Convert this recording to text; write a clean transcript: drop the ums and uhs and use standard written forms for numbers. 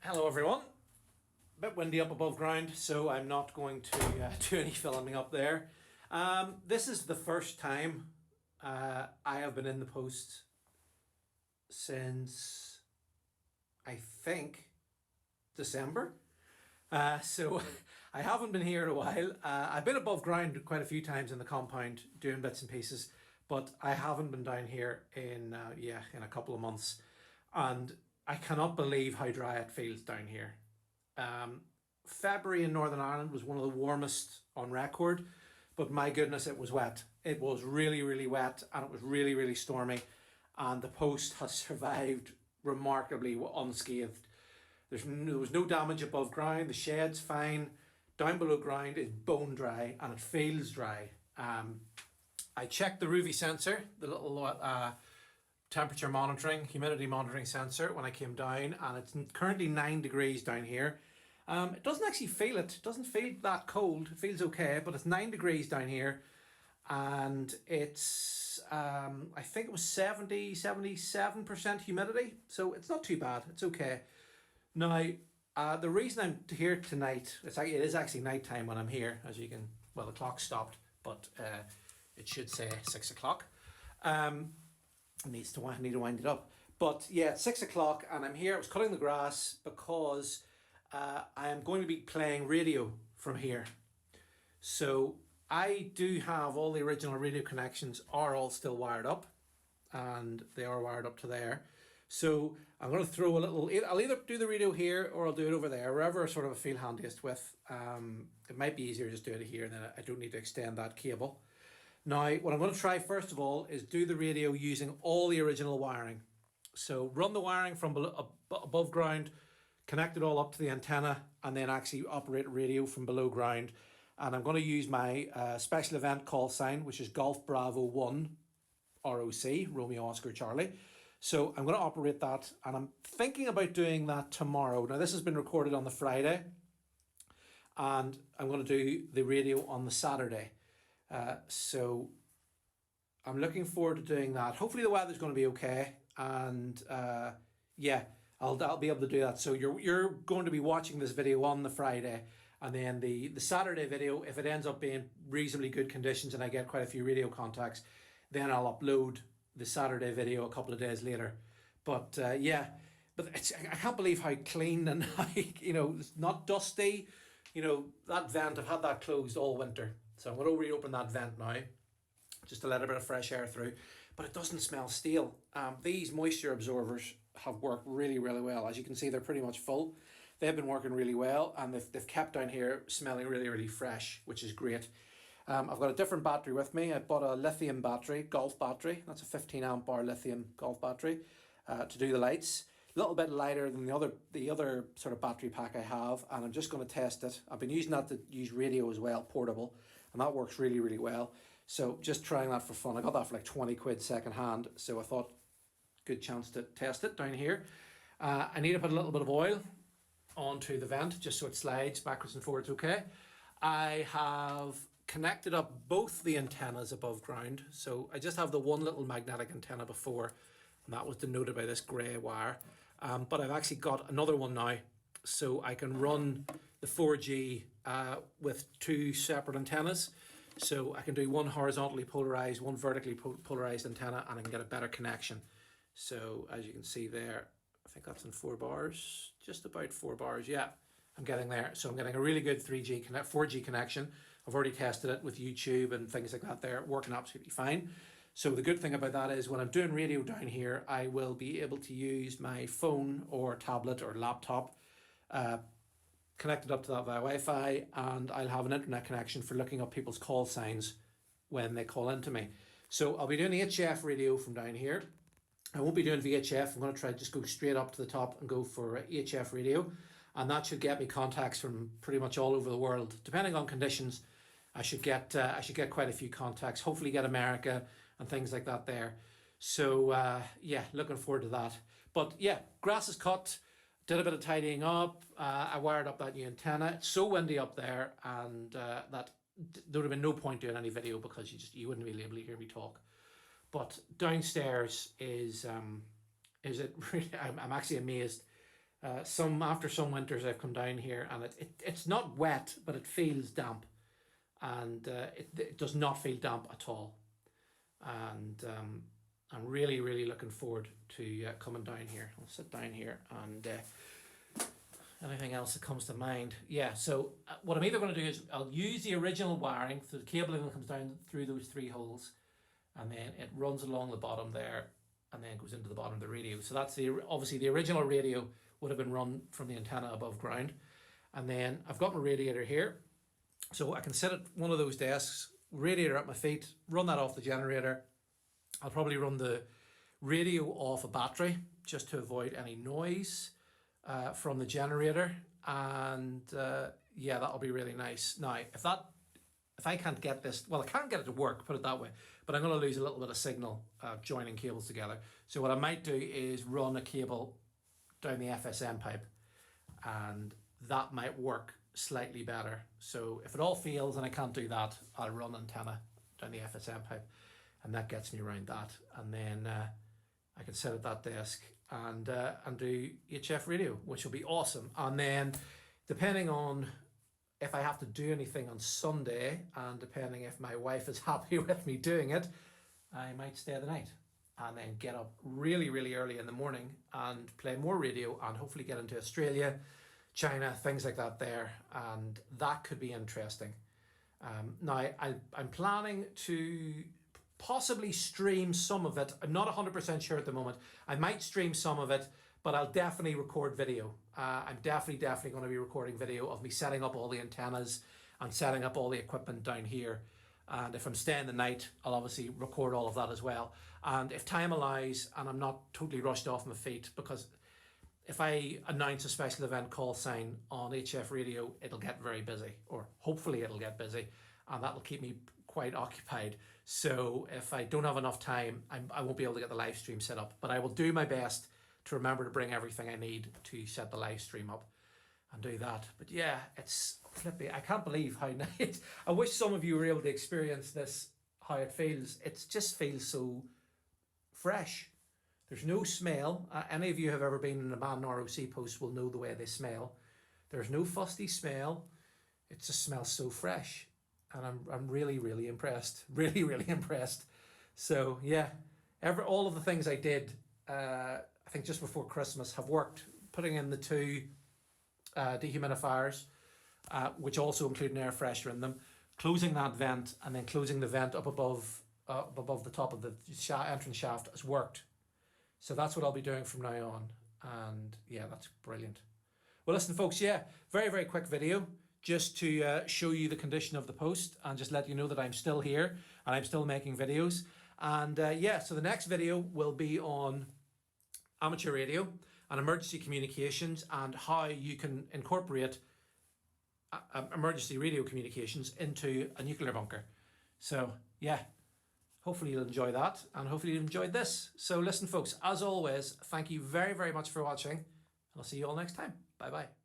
Hello everyone. A bit windy up above ground, so I'm not going to do any filming up there. This is the first time I have been in the post since, I think, December. So I haven't been here in a while. I've been above ground quite a few times in the compound doing bits and pieces, but I haven't been down here in in a couple of months, and I cannot believe how dry it feels down here. February in Northern Ireland was one of the warmest on record, but my goodness, it was wet. It was really, really wet, and it was really, really stormy, and the post has survived remarkably unscathed. There was no damage above ground. The shed's fine. Down below ground is bone dry, and it feels dry. I checked the RUVI sensor, the little temperature monitoring, humidity monitoring sensor when I came down, and it's currently 9 degrees down here. It doesn't actually feel it. It doesn't feel that cold. It feels okay, but it's 9 degrees down here, and it's I think it was 77% humidity, so it's not too bad. It's okay. Now, the reason I'm here tonight, it is actually nighttime when I'm here, as you can, well, the clock stopped, but it should say 6 o'clock. Need to wind it up. But yeah, it's 6 o'clock and I'm here. I was cutting the grass because I am going to be playing radio from here. So I do have all the original radio connections are all still wired up, and they are wired up to there. So I'm going to throw a little, I'll either do the radio here or I'll do it over there, wherever sort of I feel handiest with. It might be easier just do it here, and then I don't need to extend that cable. Now, what I'm going to try first of all is do the radio using all the original wiring. So run the wiring from above ground, connect it all up to the antenna, and then actually operate radio from below ground. And I'm going to use my special event call sign, which is Golf Bravo 1 ROC, Romeo Oscar Charlie. So I'm going to operate that, and I'm thinking about doing that tomorrow. Now, this has been recorded on the Friday, and I'm going to do the radio on the Saturday. So I'm looking forward to doing that. Hopefully the weather's going to be okay, and I'll be able to do that. So you're going to be watching this video on the Friday, and then the Saturday video, if it ends up being reasonably good conditions and I get quite a few radio contacts, then I'll upload the Saturday video a couple of days later. But I can't believe how clean and how, it's not dusty. That vent, I've had that closed all winter. So I'm going to reopen that vent now, just to let a bit of fresh air through. But it doesn't smell stale. These moisture absorbers have worked really, really well. As you can see, they're pretty much full. They've been working really well, and they've kept down here smelling really, really fresh, which is great. I've got a different battery with me. I bought a lithium battery, golf battery. That's a 15 amp hour lithium golf battery to do the lights. A little bit lighter than the other sort of battery pack I have, and I'm just going to test it. I've been using that to use radio as well, portable, and that works really, really well. So just trying that for fun. I got that for like 20 quid second hand, so I thought good chance to test it down here. I need to put a little bit of oil onto the vent just so it slides backwards and forwards okay. I have connected up both the antennas above ground, so I just have the one little magnetic antenna before, and that was denoted by this grey wire. But I've actually got another one now, so I can run the 4G with two separate antennas. So I can do one horizontally polarized, one vertically polarized antenna, and I can get a better connection. So as you can see there, I think that's in 4 bars, just about 4 bars. Yeah, I'm getting there. So I'm getting a really good 4G connection. I've already tested it with YouTube and things like that there, working absolutely fine. So the good thing about that is when I'm doing radio down here, I will be able to use my phone or tablet or laptop connected up to that via Wi-Fi, and I'll have an internet connection for looking up people's call signs when they call into me. So I'll be doing HF radio from down here. I won't be doing VHF. I'm going to try to just go straight up to the top and go for HF radio, and that should get me contacts from pretty much all over the world. Depending on conditions, I should get quite a few contacts. Hopefully get America and things like that there. So looking forward to that. But yeah, grass is cut. Did a bit of tidying up. I wired up that new antenna. It's so windy up there, and that there would have been no point doing any video because you wouldn't be able to hear me talk. But downstairs is it really? I'm actually amazed After some winters I've come down here, and it's not wet, but it feels damp, and it does not feel damp at all. And I'm really, really looking forward to coming down here. I'll sit down here, and anything else that comes to mind. Yeah, so what I'm either going to do is I'll use the original wiring, so the cabling that comes down through those 3 holes, and then it runs along the bottom there, and then goes into the bottom of the radio. So that's obviously the original radio would have been run from the antenna above ground. And then I've got my radiator here, so I can sit at one of those desks, radiator at my feet, run that off the generator. I'll probably run the radio off a battery just to avoid any noise from the generator. And yeah, that'll be really nice. Now, if I can't get this, well, I can't get it to work, put it that way, but I'm going to lose a little bit of signal joining cables together. So what I might do is run a cable down the FSM pipe, and that might work slightly better. So if it all fails and I can't do that, I'll run antenna down the FSM pipe, and that gets me around that. And then I can sit at that desk and do HF radio, which will be awesome. And then depending on if I have to do anything on Sunday, and depending if my wife is happy with me doing it, I might stay the night and then get up really, really early in the morning and play more radio, and hopefully get into Australia, China, things like that there. And that could be interesting. Now, I'm planning to possibly stream some of it. I'm not 100% sure at the moment. I might stream some of it, but I'll definitely record video. I'm definitely going to be recording video of me setting up all the antennas and setting up all the equipment down here. And if I'm staying the night, I'll obviously record all of that as well. And if time allows and I'm not totally rushed off my feet, because if I announce a special event call sign on HF radio, it'll get very busy, or hopefully it'll get busy, and that'll keep me quite occupied. So if I don't have enough time, I won't be able to get the live stream set up, but I will do my best to remember to bring everything I need to set the live stream up and do that. But yeah, it's flippy. I can't believe how nice. I wish some of you were able to experience this, how it feels. It just feels so fresh. There's no smell. Any of you have ever been in a Man ROC post will know the way they smell. There's no fusty smell. It just smells so fresh. And I'm really, really impressed. Really, really impressed. So yeah, all of the things I did, I think just before Christmas, have worked. Putting in the 2 dehumidifiers, which also include an air freshener in them, closing that vent, and then closing the vent up above the top of the entrance shaft has worked. So that's what I'll be doing from now on. And yeah, that's brilliant. Well, listen, folks, yeah, very, very quick video just to show you the condition of the post and just let you know that I'm still here and I'm still making videos. And yeah, so the next video will be on amateur radio and emergency communications, and how you can incorporate emergency radio communications into a nuclear bunker. So yeah, hopefully you'll enjoy that, and hopefully you enjoyed this. So listen, folks, as always, thank you very, very much for watching, and I'll see you all next time. Bye bye.